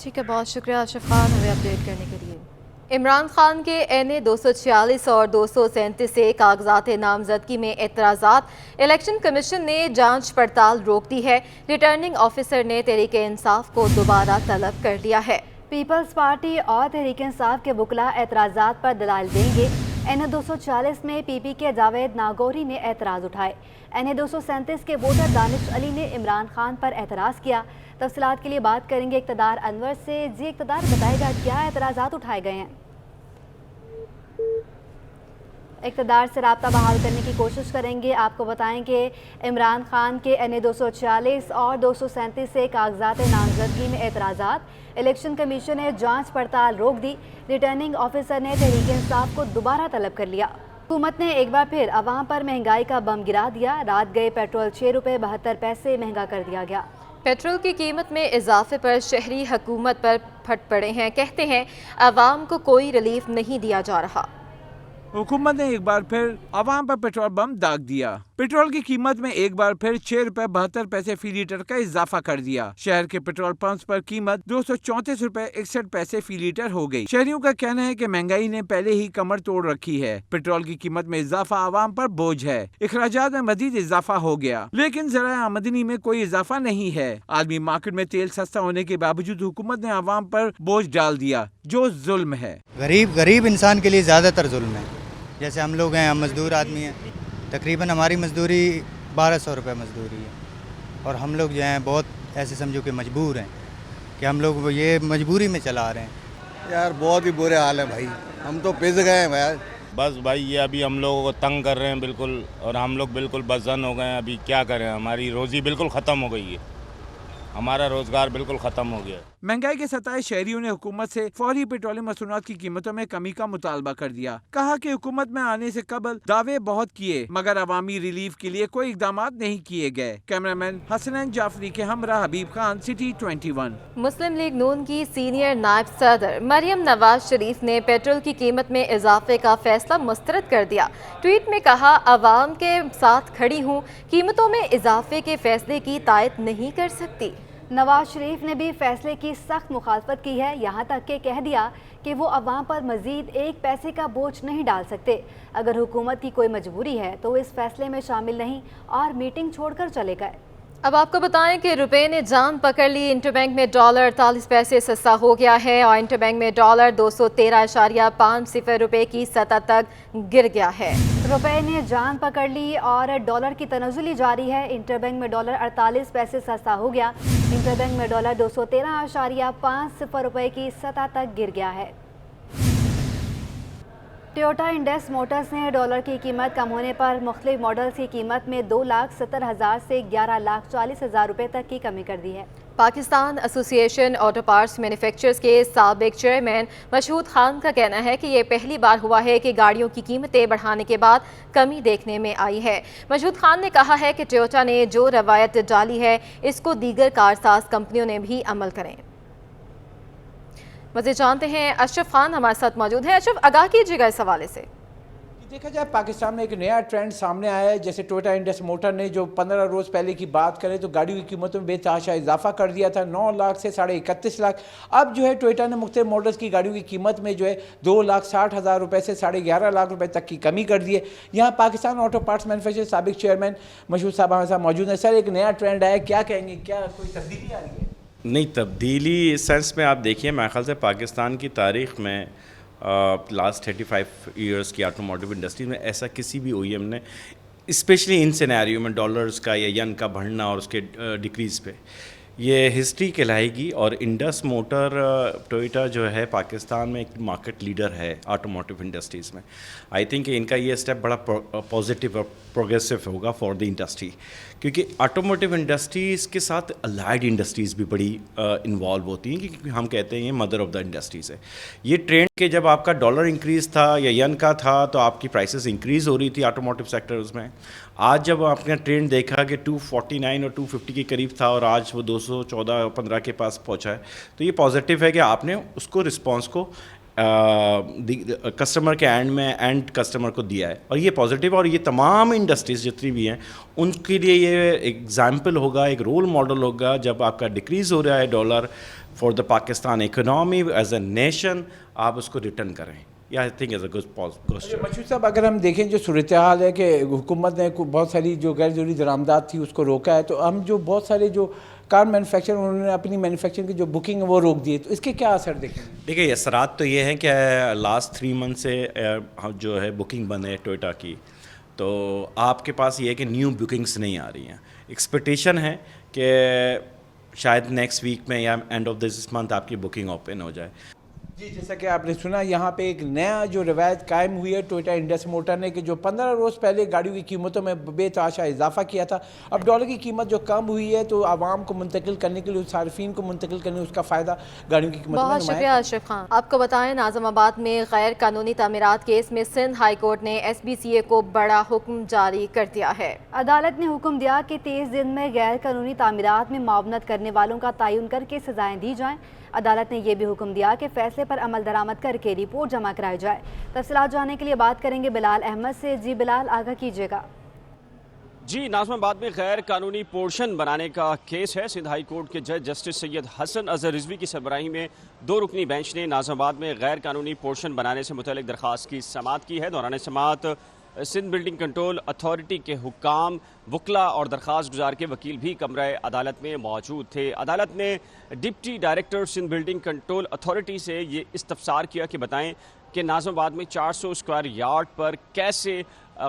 ٹھیک ہے، بہت شکریہ آشف خان ہمیں اپڈیٹ کرنے کے لیے۔ عمران خان کے NA 246 اور 237 سے کاغذات نامزدگی میں اعتراضات، الیکشن کمیشن نے جانچ پڑتال روک دی ہے۔ ریٹرننگ آفیسر نے تحریک انصاف کو دوبارہ طلب کر لیا ہے۔ پیپلز پارٹی اور تحریک انصاف کے وکلاء اعتراضات پر دلائل دیں گے۔ NA 246 میں PP کے جاوید ناگوری نے اعتراض اٹھائے۔ NA 237 کے ووٹر دانش علی نے عمران خان پر اعتراض کیا۔ تفصیلات کے لیے بات کریں گے اقتدار انور سے۔ جی اقتدار، بتائے گا کیا اعتراضات اٹھائے گئے ہیں؟ اقتدار سے رابطہ بحال کرنے کی کوشش کریں گے۔ آپ کو بتائیں کہ عمران خان کے NA 246 اور 237 سے کاغذات نامزدگی میں اعتراضات، الیکشن کمیشن نے جانچ پڑتال روک دی۔ ریٹرننگ آفیسر نے تحریک انصاف کو دوبارہ طلب کر لیا۔ حکومت نے ایک بار پھر عوام پر مہنگائی کا بم گرا دیا۔ رات گئے پیٹرول 6 روپے 72 پیسے مہنگا کر دیا گیا۔ پیٹرول کی قیمت میں اضافے پر شہری حکومت پر پھٹ پڑے ہیں، کہتے ہیں عوام کو کوئی ریلیف نہیں دیا جا رہا۔ حکومت نے ایک بار پھر عوام پر پیٹرول بم داغ دیا۔ پیٹرول کی قیمت میں ایک بار پھر 6 روپے 72 پیسے فی لیٹر کا اضافہ کر دیا۔ شہر کے پیٹرول پمپس پر قیمت 234 روپے 61 پیسے فی لیٹر ہو گئی۔ شہریوں کا کہنا ہے کہ مہنگائی نے پہلے ہی کمر توڑ رکھی ہے۔ پیٹرول کی قیمت میں اضافہ عوام پر بوجھ ہے۔ اخراجات میں مزید اضافہ ہو گیا، لیکن ذرائع آمدنی میں کوئی اضافہ نہیں ہے۔ عالمی مارکیٹ میں تیل سستا ہونے کے باوجود حکومت نے عوام پر بوجھ ڈال دیا، جو ظلم ہے۔ غریب انسان کے لیے زیادہ تر ظلم ہے۔ جیسے ہم لوگ ہیں، ہم مزدور آدمی ہیں، تقریباً ہماری مزدوری 1200 روپے مزدوری ہے، اور ہم لوگ جو ہیں بہت ایسے سمجھو کہ مجبور ہیں کہ ہم لوگ یہ مجبوری میں چلا رہے ہیں۔ یار بہت ہی برے حال ہے بھائی، ہم تو پس گئے ہیں بھائی۔ بس بھائی یہ ابھی ہم لوگوں کو تنگ کر رہے ہیں بالکل، اور ہم لوگ بالکل بزن ہو گئے ہیں۔ ابھی کیا کریں، ہماری روزی بالکل ختم ہو گئی ہے، ہمارا روزگار بالکل ختم ہو گیا۔ مہنگائی کے ستائے شہریوں نے حکومت سے فوری پیٹرولیم مصنوعات کی قیمتوں میں کمی کا مطالبہ کر دیا۔ کہا کہ حکومت میں آنے سے قبل دعوے بہت کیے، مگر عوامی ریلیف کے لیے کوئی اقدامات نہیں کیے گئے۔ کیمرامین حسنین جعفری کے ہمراہ حبیب خان، سٹی 21۔ مسلم لیگ نون کی سینئر نائب صدر مریم نواز شریف نے پیٹرول کی قیمت میں اضافے کا فیصلہ مسترد کر دیا۔ ٹویٹ میں کہا، عوام کے ساتھ کھڑی ہوں، قیمتوں میں اضافے کے فیصلے کی تائید نہیں کر سکتی۔ نواز شریف نے بھی فیصلے کی سخت مخالفت کی ہے، یہاں تک کہ کہہ دیا کہ وہ عوام پر مزید 1 پیسے کا بوجھ نہیں ڈال سکتے۔ اگر حکومت کی کوئی مجبوری ہے تو وہ اس فیصلے میں شامل نہیں اور میٹنگ چھوڑ کر چلے گئے۔ اب آپ کو بتائیں کہ روپے نے جان پکڑ لی۔ انٹر بینک میں ڈالر 48 پیسے سستا ہو گیا ہے اور انٹر بینک میں ڈالر 213.50 روپے کی سطح تک گر گیا ہے۔ روپے نے جان پکڑ لی اور ڈالر کی تنزلی جاری ہے۔ انٹر بینک میں ڈالر 48 پیسے سستا ہو گیا۔ انٹر بینک میں ڈالر 213.50 روپے کی سطح تک گر گیا ہے۔ ٹویوٹا انڈس موٹرز نے ڈالر کی قیمت کم ہونے پر مختلف ماڈلز کی قیمت میں 2,70,000 سے 11,40,000 روپے تک کی کمی کر دی ہے۔ پاکستان ایسوسی ایشن آٹو پارٹس مینوفیکچررز کے سابق چیئرمین مشہود خان کا کہنا ہے کہ یہ پہلی بار ہوا ہے کہ گاڑیوں کی قیمتیں بڑھانے کے بعد کمی دیکھنے میں آئی ہے۔ مشہود خان نے کہا ہے کہ ٹویوٹا نے جو روایت ڈالی ہے اس کو دیگر کارساز کمپنیوں نے بھی عمل کریں۔ مزید جانتے ہیں، اشرف خان ہمارے ساتھ موجود ہیں۔ اشرف، آگاہ کیجیے گا اس حوالے سے۔ دیکھا جائے پاکستان میں ایک نیا ٹرینڈ سامنے آیا ہے۔ جیسے ٹویوٹا انڈس موٹر نے جو 15 روز پہلے کی بات کریں تو گاڑیوں کی قیمتوں میں بے تحاشا اضافہ کر دیا تھا، 9 لاکھ سے 31.5 لاکھ۔ اب جو ہے ٹویوٹا نے مختلف ماڈلز کی گاڑیوں کی قیمت میں جو ہے 2,60,000 روپے سے 11.5 لاکھ روپے تک کی کمی کر دی ہے۔ یہاں پاکستان آٹو پارٹس مینوفیکچر سابق چیئرمین مشہود صاحب ہمارے ساتھ موجود ہیں۔ سر، ایک نیا ٹرینڈ آیا، کیا کہیں گے، کیا کوئی تبدیلی آ رہی ہے؟ نہیں، تبدیلی اس سینس میں آپ دیکھیے، میرے خیال سے پاکستان کی تاریخ میں لاسٹ 35 ایئرس کی آٹوموٹیو انڈسٹری میں ایسا کسی بھی او ای ایم نے، اسپیشلی ان سینیریو میں ڈالرز کا یا ین کا بڑھنا اور اس کے ڈکریز پہ، یہ ہسٹری کہلائے گی۔ اور انڈس موٹر ٹویوٹا جو ہے پاکستان میں ایک مارکیٹ لیڈر ہے آٹوموٹیو انڈسٹریز میں۔ آئی تھنک کہ ان کا یہ اسٹیپ بڑا پازیٹیو اور پروگریسو ہوگا فار دی انڈسٹری، کیونکہ آٹوموٹیو انڈسٹریز کے ساتھ الائڈ انڈسٹریز بھی بڑی انوالو ہوتی ہیں، کیونکہ ہم کہتے ہیں یہ مدر آف دا انڈسٹریز ہے۔ یہ ٹرینڈ کہ جب آپ کا ڈالر انکریز تھا یا ین کا تھا تو آپ کی پرائسز انکریز ہو رہی تھی آٹوموٹیو سیکٹرز میں۔ آج جب آپ نے ٹرینڈ دیکھا کہ 249 اور 250 کے قریب تھا اور آج وہ 214-15 کے پاس پہنچا ہے، تو یہ پازیٹیو ہے کہ آپ نے اس کو رسپانس کو کسٹمر کے اینڈ میں اینڈ کسٹمر کو دیا ہے، اور یہ پازیٹیو، اور یہ تمام انڈسٹریز جتنی بھی ہیں ان کے لیے یہ ایگزامپل ہوگا، ایک رول ماڈل ہوگا. جب آپ کا ڈکریز ہو رہا ہے dollar for the Pakistan economy as a nation, آپ اس کو ریٹرن کریں. I think is a good. مشہور صاحب، اگر ہم دیکھیں جو صورتحال ہے کہ حکومت نے بہت ساری جو غیر ضروری درآمدات تھی اس کو روکا ہے، تو ہم جو بہت سارے جو کار مینوفیکچر انہوں نے اپنی مینوفیکچرنگ کی جو بکنگ ہے وہ روک دی ہے، تو اس کے کیا اثر دیکھیں؟ دیکھیے اثرات تو یہ ہیں کہ لاسٹ 3 منتھ سے جو ہے بکنگ بند ہے ٹوئٹا کی، تو آپ کے پاس یہ ہے کہ نیو بکنگس نہیں آ رہی ہیں. ایکسپیکٹیشن ہے کہ شاید نیکسٹ ویک میں یا اینڈ آف دس منتھ آپ کی بکنگ اوپن ہو جائے. جی، جیسا کہ آپ نے سنا، یہاں پہ ایک نیا جو روایت قائم ہوئی ہے ٹوئٹا انڈس موٹر نے، کہ جو 15 روز پہلے گاڑیوں کی قیمتوں میں بے تحاشا اضافہ کیا تھا، اب ڈالر کی قیمت جو کم ہوئی ہے تو عوام کو منتقل کرنے کے لیے، صارفین کو منتقل کرنے اس کا فائدہ گاڑیوں کی قیمتوں میں بہت شکریہ اشرف خان. آپ کو بتائیں، ناظم آباد میں غیر قانونی تعمیرات کیس میں سندھ ہائی کورٹ نے SBCA کو بڑا حکم جاری کر دیا ہے. عدالت نے حکم دیا کہ 30 دن میں غیر قانونی تعمیرات میں معاونت کرنے والوں کا تعین کر کے سزائیں دی جائیں. عدالت نے یہ بھی حکم دیا کہ فیصلے پر عمل درآمد کر کے رپورٹ جمع کرائی جائے. تفصیلات جاننے کے لیے بات کریں گے بلال احمد سے. جی بلال، آگاہ کیجیے گا. جی، ناظم آباد میں غیر قانونی پورشن بنانے کا کیس ہے. سندھ ہائی کورٹ کے جج جسٹس سید حسن اظہر رضوی کی سربراہی میں 2 رکنی بینچ نے ناظم آباد میں غیر قانونی پورشن بنانے سے متعلق درخواست کی سماعت کی ہے. دوران سماعت سندھ بلڈنگ کنٹرول اتھارٹی کے حکام، وکلا اور درخواست گزار کے وکیل بھی کمرہ عدالت میں موجود تھے. عدالت نے deputy director Sindh building control authority سے یہ استفسار کیا کہ بتائیں کہ ناظم آباد میں 400 اسکوائر یارڈ پر کیسے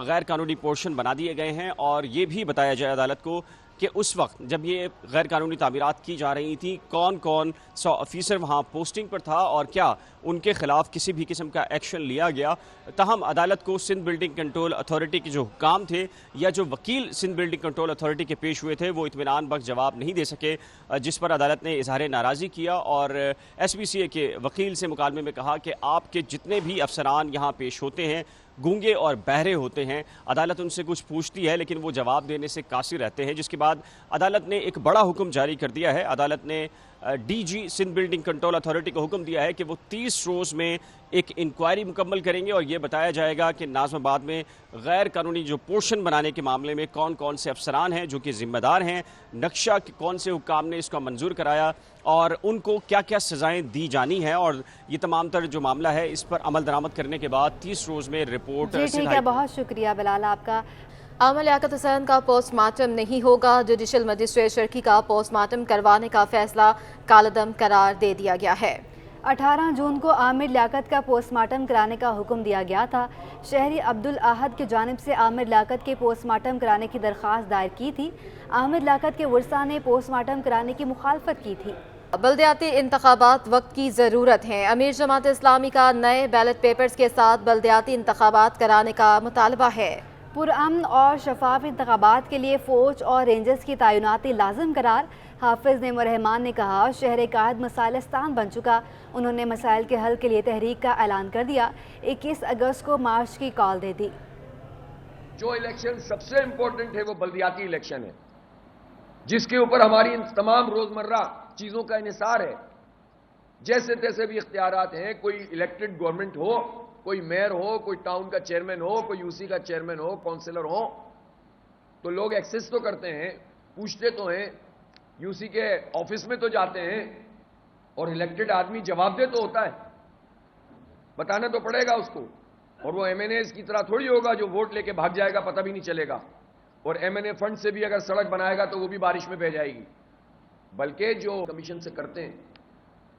غیر قانونی پورشن بنا دیے گئے ہیں، اور یہ بھی بتایا جائے عدالت کو کہ اس وقت جب یہ غیر قانونی تعمیرات کی جا رہی تھیں کون کون سا آفیسر وہاں پوسٹنگ پر تھا اور کیا ان کے خلاف کسی بھی قسم کا ایکشن لیا گیا. تاہم عدالت کو سندھ بلڈنگ کنٹرول اتھارٹی کے جو حکام تھے یا جو وکیل سندھ بلڈنگ کنٹرول اتھارٹی کے پیش ہوئے تھے وہ اطمینان بخش جواب نہیں دے سکے، جس پر عدالت نے اظہار ناراضی کیا اور SBCA کے وکیل سے مکالمے میں کہا کہ آپ کے جتنے بھی افسران یہاں پیش ہوتے ہیں گونگے اور بہرے ہوتے ہیں. عدالت ان سے کچھ پوچھتی ہے لیکن وہ جواب دینے سے قاصر رہتے ہیں، جس کے بعد عدالت نے ایک بڑا حکم جاری کر دیا ہے. عدالت نے DG Sindh building control authority کو حکم دیا ہے کہ وہ 30 روز میں ایک انکوائری مکمل کریں گے اور یہ بتایا جائے گا کہ ناظم آباد میں غیر قانونی جو پورشن بنانے کے معاملے میں کون کون سے افسران ہیں جو کہ ذمہ دار ہیں، نقشہ کون سے حکام نے اس کا منظور کرایا اور ان کو کیا کیا سزائیں دی جانی ہیں، اور یہ تمام تر جو معاملہ ہے اس پر عمل درآمد کرنے کے بعد 30 روز میں رپورٹ. جی ٹھیک ہے، بہت شکریہ بلال آپ کا. عامر لیاقت حسین کا پوسٹ مارٹم نہیں ہوگا. جوڈیشل مجسٹریٹ شرکی کا پوسٹ مارٹم کروانے کا فیصلہ کالعدم قرار دے دیا گیا ہے. 18 جون کو عامر لیاقت کا پوسٹ مارٹم کرانے کا حکم دیا گیا تھا. شہری عبدالاحد کی جانب سے عامر لیاقت کے پوسٹ مارٹم کرانے کی درخواست دائر کی تھی. عامر لیاقت کے ورثاء نے پوسٹ مارٹم کرانے کی مخالفت کی تھی. بلدیاتی انتخابات وقت کی ضرورت ہیں. امیر جماعت اسلامی کا نئے بیلٹ پیپرز کے ساتھ بلدیاتی انتخابات کرانے کا مطالبہ ہے. پرامن اور شفاف انتخابات کے لیے فوج اور رینجرز کی تعیناتی لازم قرار. حافظ نعیم الرحمان نے کہا شہر قائد مسائلستان بن چکا. انہوں نے مسائل کے حل کے لیے تحریک کا اعلان کر دیا. 21 اگست کو مارچ کی کال دے دی. جو الیکشن سب سے امپورٹنٹ ہے وہ بلدیاتی الیکشن ہے، جس کے اوپر ہماری تمام روزمرہ چیزوں کا انحصار ہے. جیسے تیسے بھی اختیارات ہیں، کوئی الیکٹڈ گورنمنٹ ہو، کوئی میئر ہو، کوئی ٹاؤن کا چیئرمین ہو، کوئی UC کا چیئرمین ہو، کونسلر ہو، تو لوگ ایکسس تو کرتے ہیں، پوچھتے تو ہیں، UC کے آفس میں تو جاتے ہیں اور الیکٹڈ آدمی جواب دہ تو ہوتا ہے، بتانا تو پڑے گا اس کو. اور وہ MNAs کی طرح تھوڑی ہوگا جو ووٹ لے کے بھاگ جائے گا، پتہ بھی نہیں چلے گا. اور MNA فنڈ سے بھی اگر سڑک بنائے گا تو وہ بھی بارش میں بہ جائے گی. بلکہ جو کمیشن سے کرتے ہیں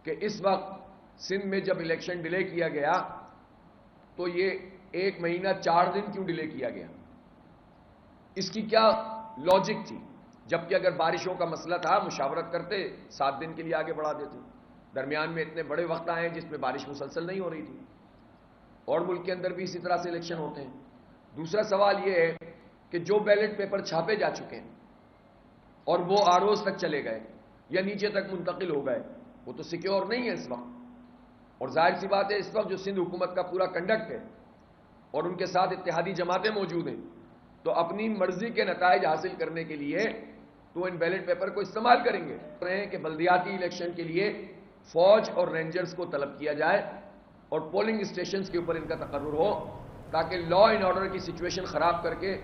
کہ اس وقت سندھ میں جب الیکشن ڈیلے کیا گیا تو یہ 1 مہینہ 4 دن کیوں ڈیلے کیا گیا، اس کی کیا لاجک تھی؟ جبکہ اگر بارشوں کا مسئلہ تھا مشاورت کرتے 7 دن کے لیے آگے بڑھا دیتے. درمیان میں اتنے بڑے وقت آئے ہیں جس میں بارش مسلسل نہیں ہو رہی تھی، اور ملک کے اندر بھی اسی طرح سے الیکشن ہوتے ہیں. دوسرا سوال یہ ہے کہ جو بیلٹ پیپر چھاپے جا چکے ہیں اور وہ ROs تک چلے گئے یا نیچے تک منتقل ہو گئے، وہ تو سیکیور نہیں ہے اس وقت. اور ظاہر سی بات ہے اس وقت جو سندھ حکومت کا پورا کنڈکٹ ہے اور ان کے ساتھ اتحادی جماعتیں موجود ہیں، تو اپنی مرضی کے نتائج حاصل کرنے کے لیے تو ان بیلٹ پیپر کو استعمال کریں گے. کہ بلدیاتی الیکشن کے لیے فوج اور رینجرز کو طلب کیا جائے اور پولنگ اسٹیشنز کے اوپر ان کا تقرر ہو تاکہ لا اینڈ آرڈر کی سچویشن خراب کر کے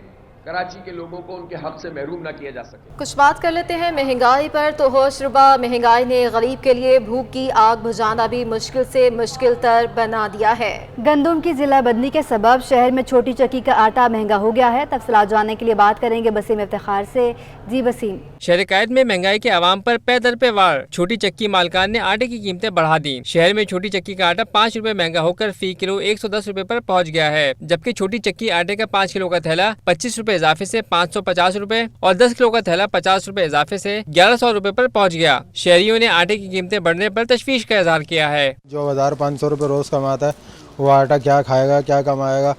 کراچی کے لوگوں کو ان کے حق سے محروم نہ کیا جا سکے۔ کچھ بات کر لیتے ہیں مہنگائی پر، تو ہوش ربا مہنگائی نے غریب کے لیے بھوک کی آگ بجھانا بھی مشکل سے مشکل تر بنا دیا ہے۔ گندم کی ضلع بندی کے سبب شہر میں چھوٹی چکی کا آٹا مہنگا ہو گیا ہے۔ تفصیلات جاننے کے لیے بات کریں گے وسیم افتخار سے۔ جی وسیم۔ شہر قائد میں مہنگائی کے عوام پر پے در پہ وار، چھوٹی چکی مالکان نے آٹے کی قیمتیں بڑھا دی۔ شہر میں چھوٹی چکی کا آٹا 5 روپے مہنگا ہو کر فی کلو 110 روپے پر پہنچ گیا ہے، جبکہ چھوٹی چکی آٹے کا 5 کلو کا تھیلا 25 روپے اضافے سے 550 روپے اور 10 کلو کا تھیلا 50 روپے اضافے سے 1100 روپے پر پہنچ گیا۔ شہریوں نے آٹے کی قیمتیں بڑھنے پر تشویش کا اظہار کیا ہے۔ جو 1500 روپے روز کماتا ہے وہ آٹا کیا کھائے گا، کیا کمائے گا؟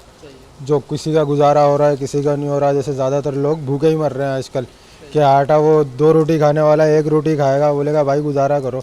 جو کسی کا گزارا ہو رہا ہے کسی کا نہیں ہو رہا، جیسے زیادہ تر لوگ بھوکے ہی مر رہے ہیں آج کل کہ آٹا وہ 2 روٹی کھانے والا 1 روٹی کھائے گا، بولے گا بھائی گزارا کرو۔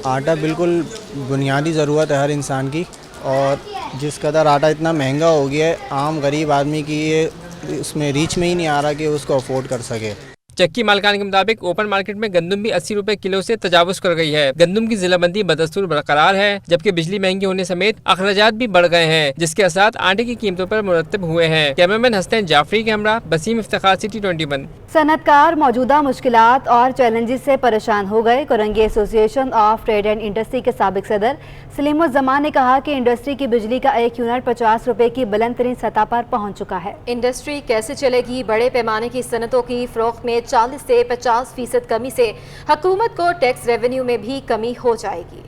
آٹا بالکل بنیادی ضرورت ہے ہر انسان کی، اور جس قدر آٹا اتنا مہنگا ہو گیا ہے عام غریب آدمی کی یہ اس میں ریچ میں ہی نہیں آ رہا کہ اس کو افورڈ کر سکے۔ چکی مالکان کے مطابق اوپن مارکیٹ میں گندم بھی 80 روپے کلو سے تجاوز کر گئی ہے۔ گندم کی ضلع بندی بدستور برقرار ہے، جبکہ بجلی مہنگی ہونے سمیت اخراجات بھی بڑھ گئے ہیں، جس کے اثرات آٹے کی قیمتوں پر مرتب ہوئے ہیں۔ کیمرمین حسین جعفری کے ہمراہ وسیم افتخار، سٹی 21۔ صنعت کار موجودہ مشکلات اور چیلنجز سے پریشان ہو گئے۔ کورنگی ایسوسی ایشن آف ٹریڈ اینڈ انڈسٹری کے سابق صدر سلیم الزمان نے کہا کہ انڈسٹری کی بجلی کا 1 یونٹ 50 روپے کی بلند ترین سطح پر پہنچ چکا ہے۔ انڈسٹری کیسے چلے گی؟ بڑے پیمانے کی صنعتوں کی فروخت میں 40 سے 50% کمی سے حکومت کو ٹیکس ریونیو میں بھی کمی ہو جائے گی۔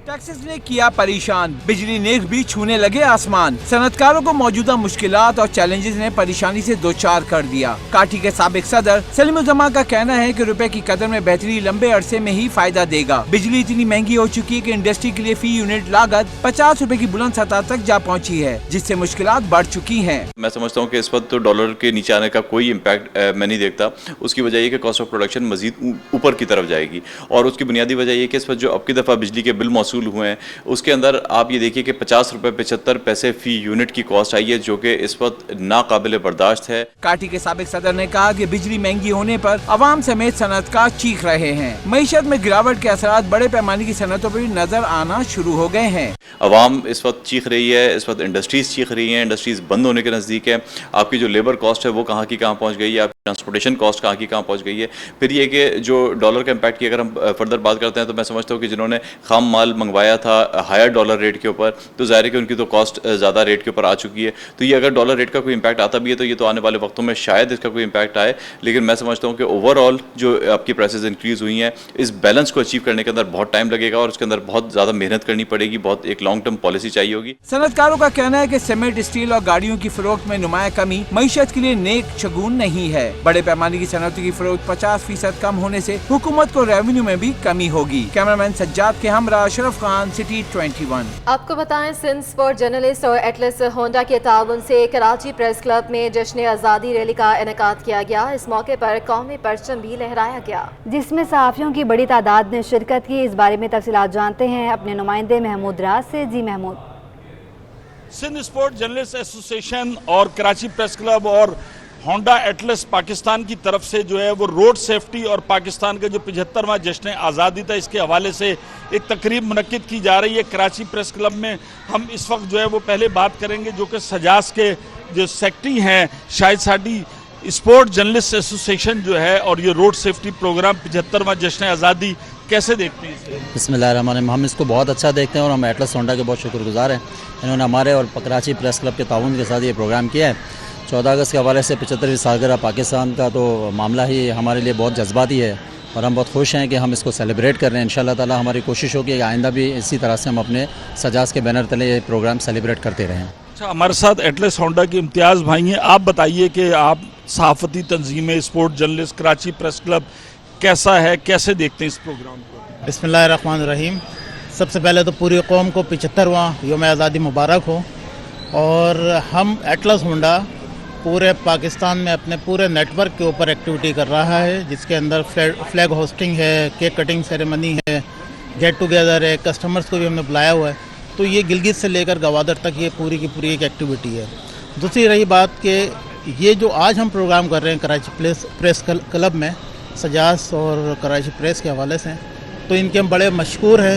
ٹیکسز نے کیا پریشان، بجلی نیک بھی چھونے لگے آسمان۔ صنعت کاروں کو موجودہ مشکلات اور چیلنجز نے پریشانی سے دوچار کر دیا۔ کاٹھی کے سابق صدر سلیم الزمان کا کہنا ہے کہ روپے کی قدر میں بہتری لمبے عرصے میں ہی فائدہ دے گا۔ بجلی اتنی مہنگی ہو چکی ہے کہ انڈسٹری کے لیے فی یونٹ لاگت 50 روپے کی بلند سطح تک جا پہنچی ہے، جس سے مشکلات بڑھ چکی ہیں۔ میں سمجھتا ہوں کہ اس وقت تو ڈالر کے نیچے آنے کا کوئی امپیکٹ میں نہیں دیکھتا۔ اس کی وجہ یہ کہ کاسٹ آف پروڈکشن مزید اوپر کی طرف جائے گی، اور اس کی بنیادی وجہ یہ کہ اس وقت جو اب کی دفعہ بجلی کے بل موصول ہوئے ہیں اس کے اندر آپ یہ دیکھیے کہ 50 روپے 75 پیسے فی یونٹ کی کاسٹ آئی ہے، جو کہ اس وقت ناقابل برداشت ہے۔ کاٹھی کے سابق صدر نے کہا کہ بجلی مہنگی ہونے پر عوام سمیت صنعت کار چیخ رہے ہیں۔ معیشت میں گراوٹ کے اثرات بڑے پیمانے کی صنعتوں پر نظر آنا شروع ہو گئے ہیں۔ عوام اس وقت چیخ رہی ہے، اس وقت انڈسٹریز چیخ رہی ہیں، انڈسٹریز بند ہونے کے نزدیک ہے۔ آپ کی جو لیبر کاسٹ ہے وہ کہاں کی کہاں پہنچ گئی ہے، آپ کی ٹرانسپورٹیشن کاسٹ کہاں کی کہاں پہنچ گئی ہے۔ پھر یہ کہ جو ڈالر کا امپیکٹ کی اگر ہم فردر بات کرتے ہیں تو میں سمجھتا ہوں کہ جنہوں نے خام مال منگوایا تھا ہائر ڈالر ریٹ کے اوپر، تو ظاہر ہے کہ ان کی تو کاسٹ زیادہ ریٹ کے اوپر آ چکی ہے۔ تو یہ اگر ڈالر ریٹ کا کوئی امپیکٹ آتا بھی ہے تو یہ تو آنے والے وقتوں میں شاید اس کا کوئی امپیکٹ آئے، لیکن میں سمجھتا ہوں کہ اوور آل جو آپ کی پرائسز انکریز ہوئی ہیں اس بیلنس کو اچیو کرنے کے اندر بہت ٹائم لگے گا، اور اس کے اندر بہت زیادہ محنت کرنی پڑے گی، بہت ایک لانگ ٹرم پالیسی چاہیے ہوگی۔ صنعت کاروں کا کہنا ہے کہ سیمنٹ، اسٹیل اور گاڑیوں کی فروخت میں نمایاں کمی معیشت کے لیے نیک شگون نہیں ہے۔ بڑے پیمانے کی صنعتوں کی فروخت 50% کم ہونے سے حکومت کو ریونیو میں بھی کمی ہوگی۔ کیمرمین سجاد کے ہمراہ اشرف خان، سٹی 21۔ آپ کو بتائیں سندھ اسپورٹ جرنلسٹ اور ایٹلس ہونڈا کے تعاون سے کراچی پریس کلب میں جشن آزادی ریلی کا انعقاد کیا گیا۔ اس موقع پر قومی پرچم بھی لہرایا گیا، جس میں صحافیوں کی بڑی تعداد نے شرکت کی۔ اس بارے میں تفصیلات جانتے ہیں اپنے نمائندے محمود راز سے۔ جی محمود۔ سندھ اسپورٹ جرنلسٹ ایسوسی ایشن اور کراچی پریس کلب اور ہونڈا ایٹلس پاکستان کی طرف سے جو ہے وہ روڈ سیفٹی اور پاکستان کا جو 75واں جشن آزادی تھا اس کے حوالے سے ایک تقریب منعقد کی جا رہی ہے کراچی پریس کلب میں۔ ہم اس وقت جو ہے وہ پہلے بات کریں گے جو کہ سجاس کے جو سیکٹری ہیں شاہد ساڈی، اسپورٹ جرنلسٹ ایسوسی ایشن جو ہے اور یہ روڈ سیفٹی پروگرام 75واں جشن آزادی کیسے دیکھتے ہیں اسے؟ بسم اللہ الرحمن الرحیم۔ ہم اس کو بہت اچھا دیکھتے ہیں اور ہم ایٹلس ہونڈا کے بہت شکر گزار ہیں، انہوں نے ہمارے اور کراچی پریس کلب کے تعاون کے ساتھ یہ پروگرام کیا ہے۔ 14 اگست کے حوالے سے 75ویں سالگرہ پاکستان کا تو معاملہ ہی ہمارے لیے بہت جذباتی ہے اور ہم بہت خوش ہیں کہ ہم اس کو سیلیبریٹ کر رہے ہیں۔ انشاءاللہ تعالی ہماری کوشش ہوگی کہ آئندہ بھی اسی طرح سے ہم اپنے سجاس کے بینر تلے یہ پروگرام سیلیبریٹ کرتے رہیں۔ اچھا، ہمارے ساتھ ایٹلس ہونڈا کے امتیاز بھائی ہیں، آپ بتائیے کہ آپ صحافتی تنظیمیں sport journalist Karachi press club کیسا ہے، کیسے دیکھتے ہیں اس پروگرام کو؟ بسم اللہ الرحمن الرحیم۔ سب سے پہلے تو پوری قوم کو 75واں یوم آزادی مبارک ہو، اور ہم ایٹلس ہونڈا پورے پاکستان میں اپنے پورے نیٹ ورک کے اوپر ایکٹیویٹی کر رہا ہے، جس کے اندر فلیگ ہوسٹنگ ہے، کیک کٹنگ سیریمنی ہے، گیٹ ٹوگیدر ہے، کسٹمرز کو بھی ہم نے بلایا ہوا ہے۔ تو یہ گلگت سے لے کر گوادر تک یہ پوری کی پوری ایک ایکٹیویٹی ہے۔ دوسری رہی بات کہ یہ جو آج ہم پروگرام کر رہے ہیں کراچی پریس کلب میں سجاس اور کراچی پریس کے حوالے سے، تو ان کے ہم بڑے مشکور ہیں